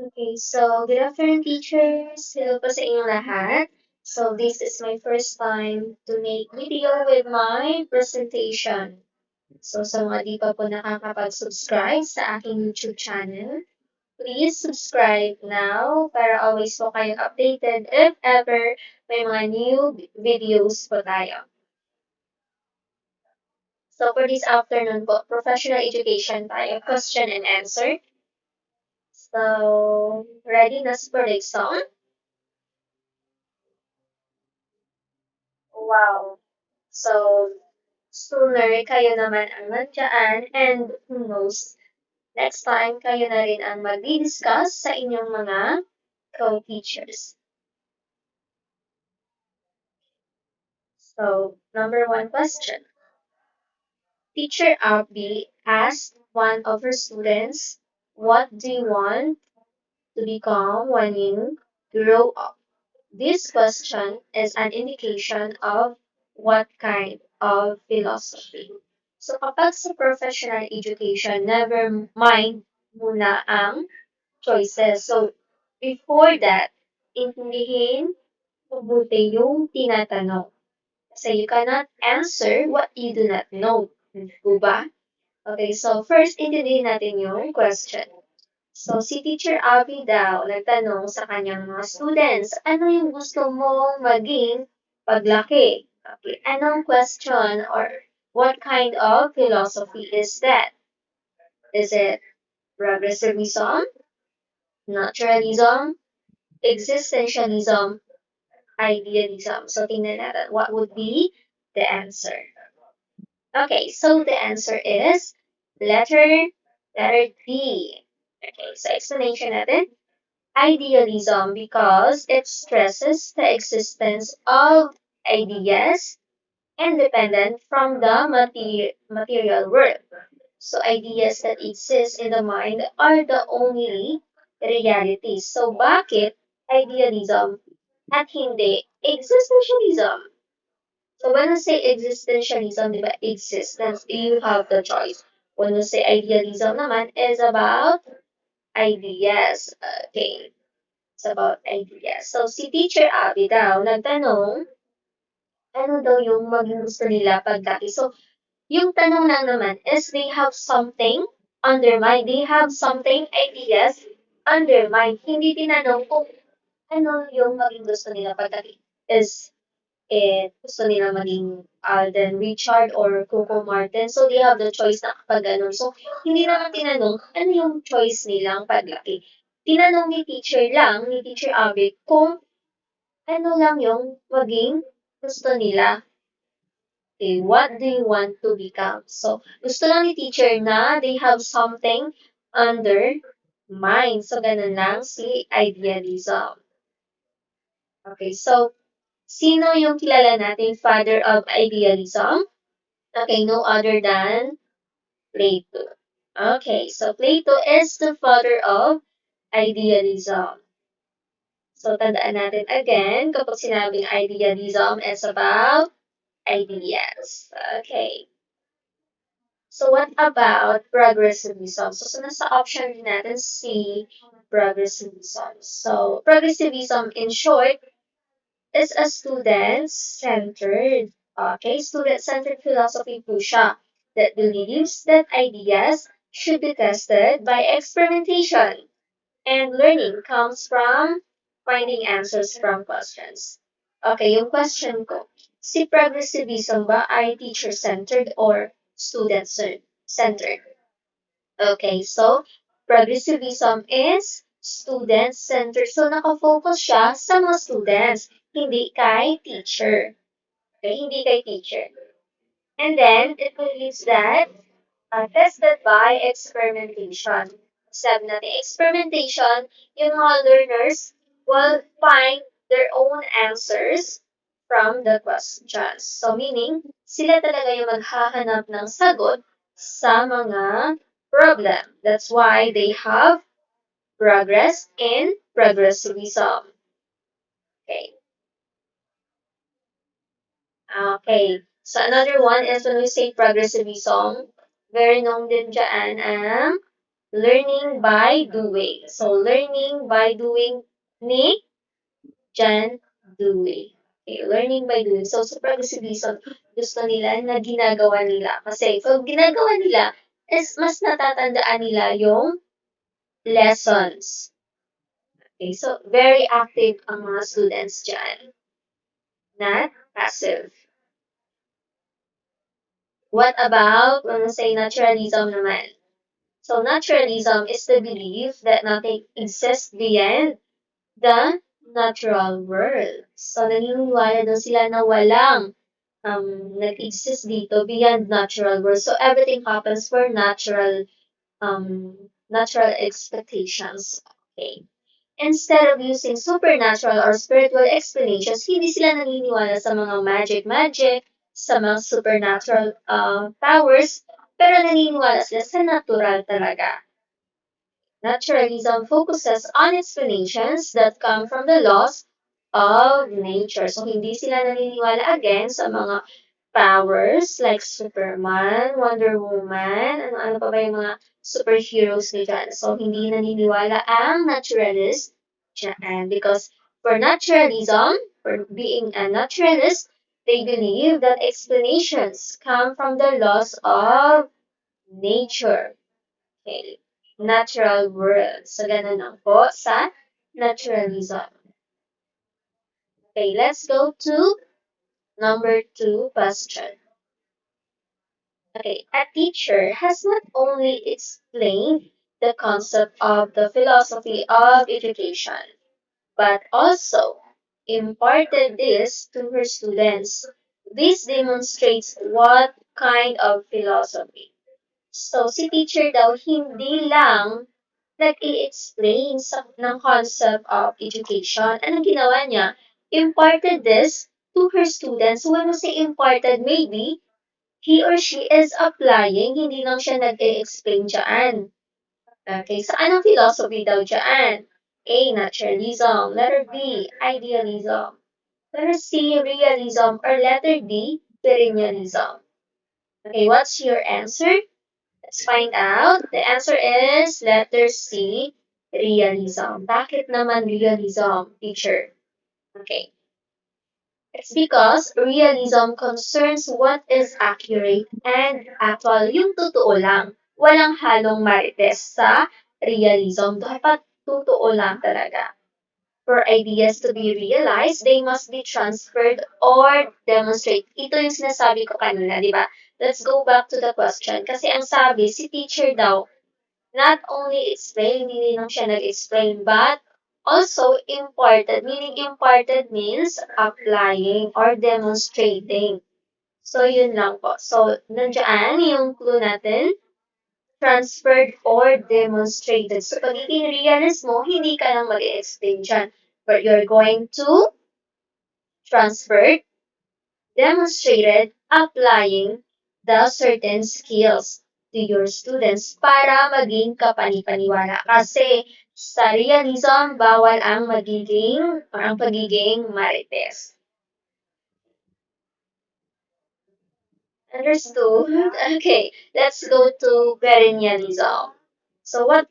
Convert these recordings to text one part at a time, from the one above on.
Okay, so good afternoon teachers. Hello po sa inyong lahat. So this is my first time to make video with my presentation. So sa mga di pa po nakakapag-subscribe sa aking YouTube channel, please subscribe now para always po kayong updated if ever may mga new videos po tayo. So for this afternoon po, professional education tayo, question and answer. So, readiness for the exam. Wow. So, sooner kayo naman ang nandiyan and who knows, next time kayo na rin ang mag-discuss sa inyong mga co-teachers. So, number one question. Teacher Abby asked one of her students, what do you want to become when you grow up? This question is an indication of what kind of philosophy. So kapag sa professional education, never mind muna ang choices. So before that, intindihin mabuti yung tinatanong. Kasi you cannot answer what you do not know. Diba? Okay, so first, intindihin natin yung question. So, si Teacher Abby daw nagtanong sa kanyang mga students, ano yung gusto mong maging paglaki? Okay, anong question or what kind of philosophy is that? Is it progressivism, naturalism, existentialism, idealism? So, tingnan natin what would be the answer. Okay, so the answer is letter D. Okay, so explanation natin. Idealism because it stresses the existence of ideas independent from the material world. So ideas that exist in the mind are the only realities. So bakit idealism at hindi existentialism? So when we say existentialism, di ba, existence, you have the choice. When we say idealism naman, is about ideas. Okay. It's about ideas. So, si Teacher Abby daw nagtanong, ano daw yung maging gusto nila paglaki. So, yung tanong lang naman is they have something undermined. They have something ideas undermined. Hindi tinanong kung ano yung maging gusto nila paglaki. Is it gusto nila maging Alden Richard or Coco Martin. So, they have the choice na kapag ganun. So, hindi naman tinanong ano yung choice nilang paglaki. Tinanong ni Teacher Abby, kung ano lang yung maging gusto nila. Okay, what do you want to become? So, gusto lang ni teacher na they have something under mind. So, ganun lang si idealism. Okay, so, sino yung kilala natin father of idealism? Okay, no other than Plato. Okay, so Plato is the father of idealism. So, tandaan natin again, kapag sinabing idealism, it's about ideas. Okay. So, what about progressivism? So, nasa option din natin si progressivism. So, progressivism, in short, is a student-centered, okay, student-centered philosophy po siya that believes that ideas should be tested by experimentation and learning comes from finding answers from questions. Okay, yung question ko, si progressivism ba ay teacher-centered or student-centered? Okay, so progressivism is student-centered. So nakafocus siya sa mga students, hindi kay teacher. Okay, hindi kay teacher. And then, it believes that tested by experimentation. Sabi natin, experimentation, yung mga learners will find their own answers from the questions. So, meaning, sila talaga yung maghahanap ng sagot sa mga problem. That's why they have progress in progressivism. Okay. Okay. So, another one is when we say progressivism, very known din dyan ang Learning by doing. So, learning by doing ni John Dewey. Okay, learning by doing. So, sa progressivism, gusto nila na ginagawa nila. Kasi, kung ginagawa nila, is mas natatandaan nila yung lessons. Okay, so very active ang mga students dyan. Not passive. What about when we say naturalism naman? So naturalism is the belief that nothing exists beyond the natural world. So naniniwala daw sila na walang nag-exist dito beyond natural world. So everything happens for natural expectations. Okay. Instead of using supernatural or spiritual explanations, hindi sila naniniwala sa mga magic, sa mga supernatural powers, pero naniniwala sila sa natural talaga. Naturalism focuses on explanations that come from the laws of nature. So, hindi sila naniniwala again sa mga powers like Superman, Wonder Woman, ano pa ba yung mga superheroes ni dyan. So, hindi naniniwala ang naturalist dyan. Because for naturalism, for being a naturalist, they believe that explanations come from the laws of nature. Okay. Natural world. So, ganun lang po sa naturalism. Okay, let's go to number 2 question. Okay, a teacher has not only explained the concept of the philosophy of education, but also imparted this to her students. This demonstrates what kind of philosophy. So, si teacher daw hindi lang nag-i-explain ng concept of education. Anong ginawa niya? Imparted this to her students. So, when we say imparted, maybe he or she is applying, hindi lang siya nag-i-explain dyan. Okay, so anong philosophy daw dyan? A. Naturalism. Letter B. Idealism. Letter C. Realism. Or letter D. Perennialism. Okay, what's your answer? Let's find out. The answer is letter C. Realism. Bakit naman realism, teacher? Okay. It's because realism concerns what is accurate and actual, yung totoo lang. Walang halong marites sa realism. Dapat totoo lang talaga. For ideas to be realized, they must be transferred or demonstrated. Ito yung sinasabi ko kanina, di ba? Let's go back to the question. Kasi ang sabi, si teacher daw, not only explain, hindi lang siya nag-explain, but also imparted. Meaning imparted means applying or demonstrating. So, yun lang po. So, nandiyan yung clue natin, transferred or demonstrated. So, pagiging realist mo, hindi ka lang mag-explain dyan. But you're going to transfer, demonstrated, applying the certain skills to your students para maging kapani-paniwala. Kasi sa realism, bawal ang magiging or ang pagiging marites. Understood? Okay, let's go to perennialism. So what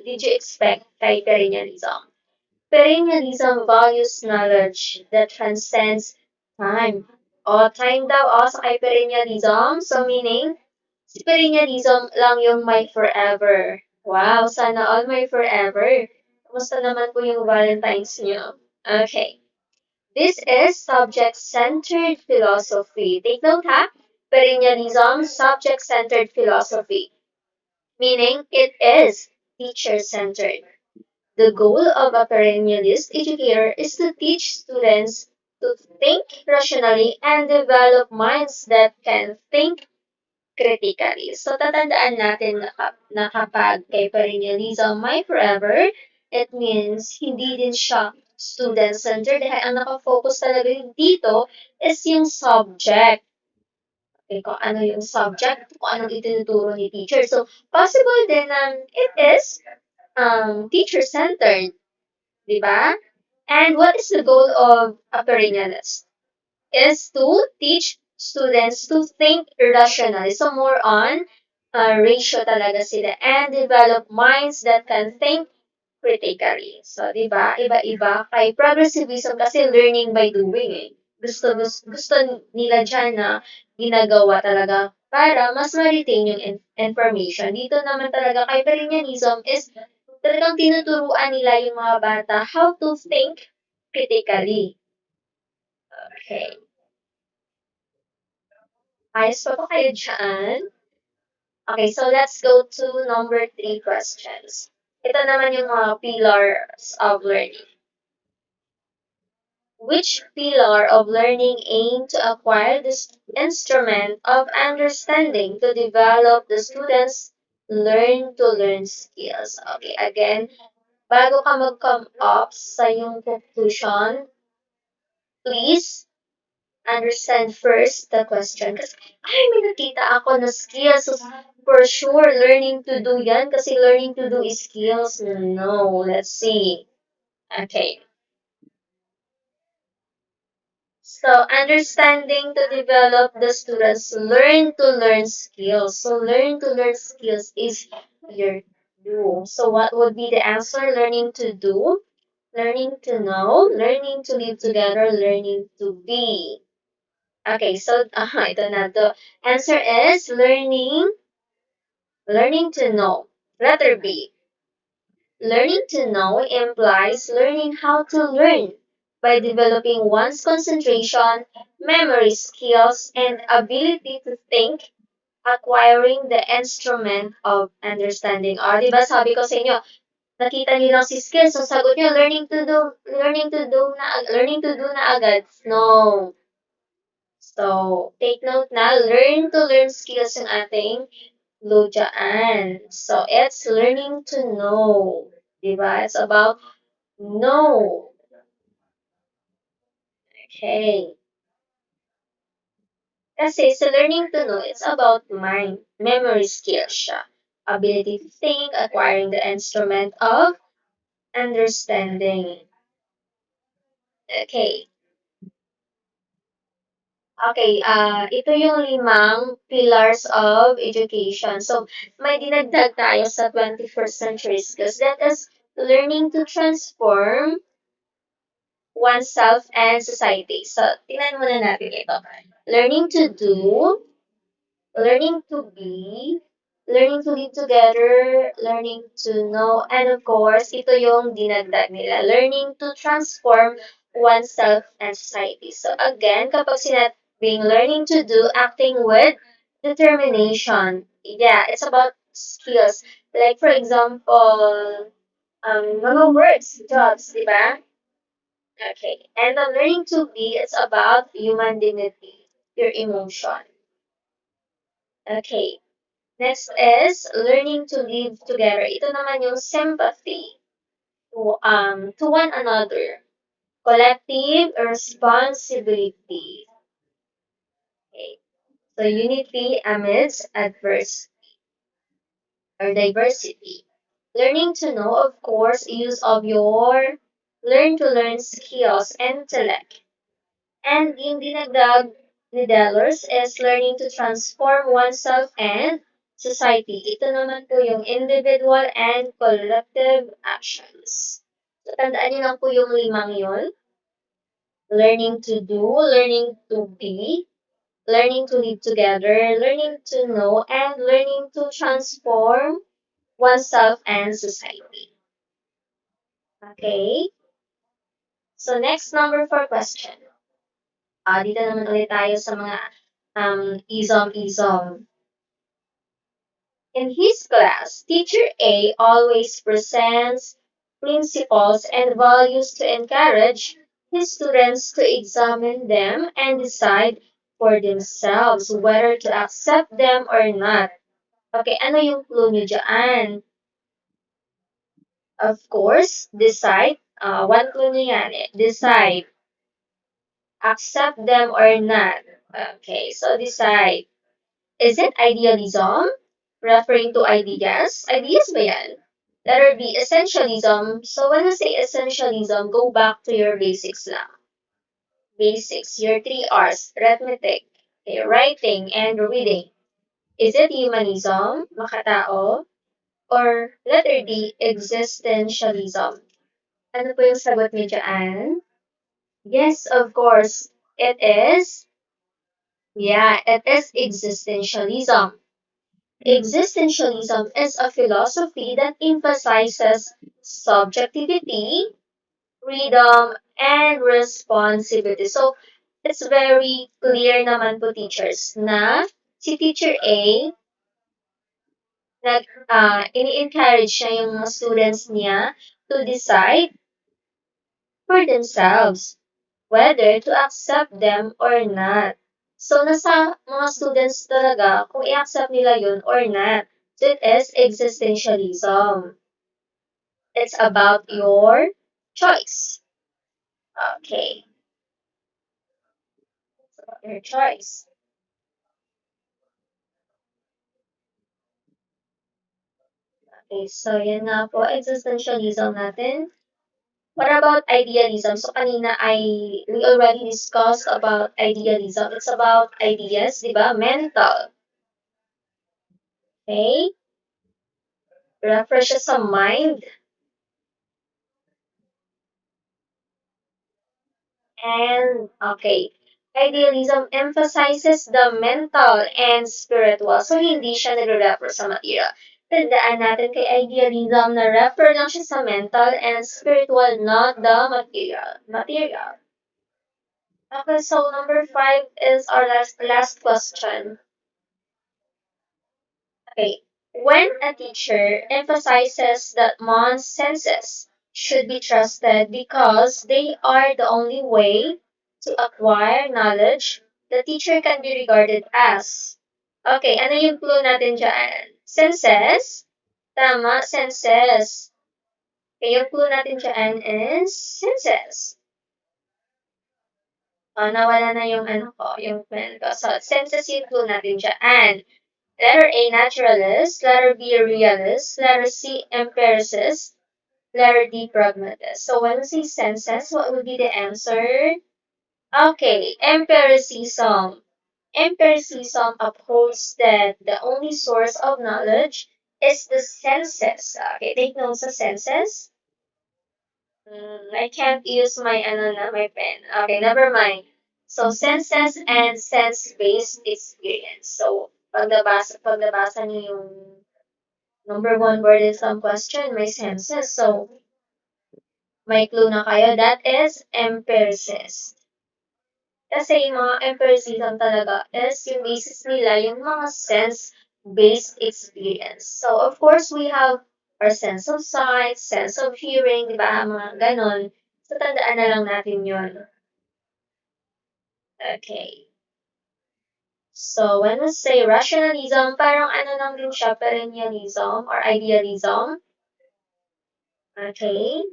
did you expect kay perennialism? Perennialism values knowledge that transcends time. O, time daw sa kay perennialism. So, meaning, si perennialism lang yung may forever. Wow, sana all may forever. Kamusta naman po yung Valentine's nyo? Okay. This is subject-centered philosophy. Take note ha. Perennialism, subject-centered philosophy. Meaning, it is teacher-centered. The goal of a perennialist educator is to teach students to think rationally and develop minds that can think critically. So, tatandaan natin na kapag kay perennialism may forever, it means hindi din siya student-centered. Dahil ang nakafocus talaga dito is yung subject. Okay, kung ano yung subject, kung anong itinuturo ni teacher. So, possible din na it is teacher-centered. Diba? And what is the goal of a perennialist? Is to teach students to think rationally. So more on ratio talaga sila and develop minds that can think critically. So, di ba? Iba-iba. Kay progressivism kasi learning by doing eh. Gusto nila dyan na ginagawa talaga para mas ma-retain yung information. Dito naman talaga kay perennialism is talagang tinuturuan nila yung mga bata how to think critically. Okay. Ayos pa ba kayo dyan? Okay, so let's go to number 3 questions. Ito naman yung mga pillars of learning. Which pillar of learning aim to acquire this instrument of understanding to develop the students' learn-to-learn skills? Okay, again, bago ka mag-come up sa yung conclusion, please understand first the question. Kasi, ay, may nakita ako na skills. So, for sure, learning to do yan kasi learning to do is skills. No, let's see. Okay. So, understanding to develop the students learn to learn skills. So, learn to learn skills is your do. So, what would be the answer? Learning to do, learning to know, learning to live together, learning to be. Okay, so ito na. The answer is learning to know. Letter B. Learning to know implies learning how to learn by developing one's concentration, memory skills, and ability to think, acquiring the instrument of understanding. O, di ba sabi ko sa inyo, nakita niyo lang si skills, so sagot niyo, learning to do na agad. No. So, take note na, learn to learn skills yung ating lujaan. So, it's learning to know. Diba? It's about know. Okay. Kasi sa learning to know, it's about mind, memory skills siya. Ability to think, acquiring the instrument of understanding. Okay. Okay, ito yung 5 pillars of education. So, may dinagdag tayo sa 21st century skills. That is learning to transform oneself and society. So, tingnan muna natin ito. Learning to do, learning to be, learning to live together, learning to know, and of course, ito yung dinagdag nila, learning to transform oneself and society. So again, kapag sinabing learning to do, acting with determination. Yeah, it's about skills. Like for example, mga words, jobs, di ba? Okay. And the learning to be, it's about human dignity, your emotion. Okay. Next is learning to live together. Ito naman yung sympathy to one another. Collective responsibility. Okay. So unity amidst adversity or diversity. Learning to know, of course, use of your learn to learn skills and intellect. And yung dinagdag ni Dellers is learning to transform oneself and society. Ito naman po yung individual and collective actions. So, tandaan niyo lang po yung 5 yun. Learning to do, learning to be, learning to live together, learning to know, and learning to transform oneself and society. Okay? So, next number 4 question. Dito naman ulit tayo sa mga ism-ism. In his class, teacher A always presents principles and values to encourage his students to examine them and decide for themselves whether to accept them or not. Okay, ano yung clue nyo dyan? Of course, decide. One clue nyo yan eh. Decide. Accept them or not. Okay, so decide. Is it idealism? Referring to ideas? Ideas ba yan? Letter B, essentialism. So when you say essentialism, go back to your basics lang. Basics, your 3 R's, arithmetic, okay, writing, and reading. Is it humanism, makatao, or letter D, existentialism? Ano po yung sagot niyo dyan? Yes, of course. It is. Yeah, it is existentialism. Existentialism is a philosophy that emphasizes subjectivity, freedom, and responsibility. So, it's very clear naman po teachers na si Teacher A, ini-encourage niya yung mga students niya to decide for themselves whether to accept them or not. So, nasa mga students talaga kung i-accept nila yun or not. So, it is existentialism. It's about your choice. Okay. It's about your choice. Okay, so yan nga po, existentialism natin. What about idealism? So kanina we already discussed about idealism. It's about ideas, di ba? Mental. Okay? Refresh siya sa mind. And, okay, idealism emphasizes the mental and spiritual. So, hindi siya nagre-refer sa material. Tandaan natin kay idealism na refer lang siya sa mental and spiritual, not the material. Okay, so number 5 is our last question. Okay. When a teacher emphasizes that one's senses should be trusted because they are the only way to acquire knowledge, the teacher can be regarded as. Okay, ano yung clue natin dyan? Senses? Tama, senses. Okay, yung clue natin dyan is senses. Nawala na yung yung pen ko. So, senses yung clue natin dyan. Letter A, naturalist. Letter B, realist. Letter C, empiricist. Letter D, pragmatist. So when we say senses, what would be the answer? Okay, empiricism. Empiricism upholds that the only source of knowledge is the senses. Okay, take notes of senses. I can't use my pen. Okay, never mind. So, senses and sense-based experience. So, pag nabasa niyo yung number one word in some question, may senses. So, may clue na kayo. That is empiricist. Kasi yung mga empiricism talaga is yung basis nila yung mga sense-based experience. So, of course, we have our sense of sight, sense of hearing, di ba? Mga ganon. So, tandaan na lang natin yun. Okay. So, when we say rationalism, parang ano lang din siya, perennialism or idealism. Okay.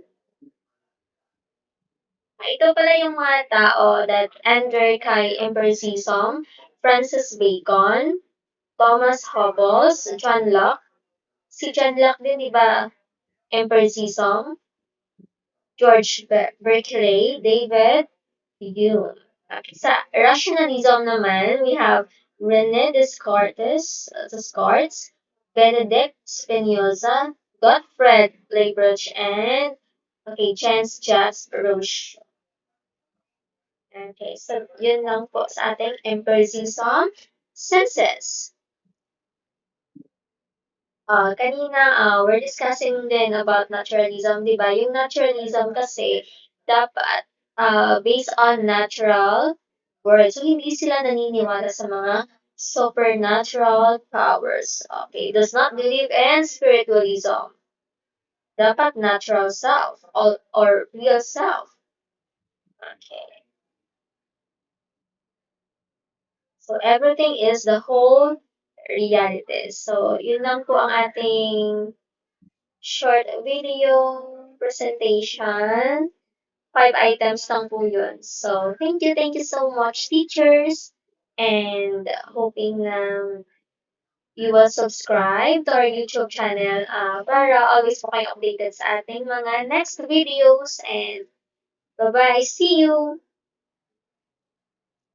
Ito pala yung mga tao that enter kay empiricism: Francis Bacon, Thomas Hobbes, John Locke. Si John Locke din, di ba, empiricism? George Berkeley, David Hume. Okay. Sa rationalism naman, we have René Descartes, Benedict Spinoza, Gottfried Leibniz, and Jean-Jacques Rousseau. Okay, so yun lang po sa ating empiricism senses. We're discussing din about naturalism, di ba? Yung naturalism kasi dapat based on natural words. So, hindi sila naniniwala sa mga supernatural powers. Okay, does not believe in spiritualism. Dapat natural self or real self. Okay. So, everything is the whole reality. So, yun lang po ang ating short video presentation. 5 items lang po yun. So, thank you so much, teachers. And hoping you will subscribe to our YouTube channel para always po kayo updated sa ating mga next videos. And bye-bye. See you!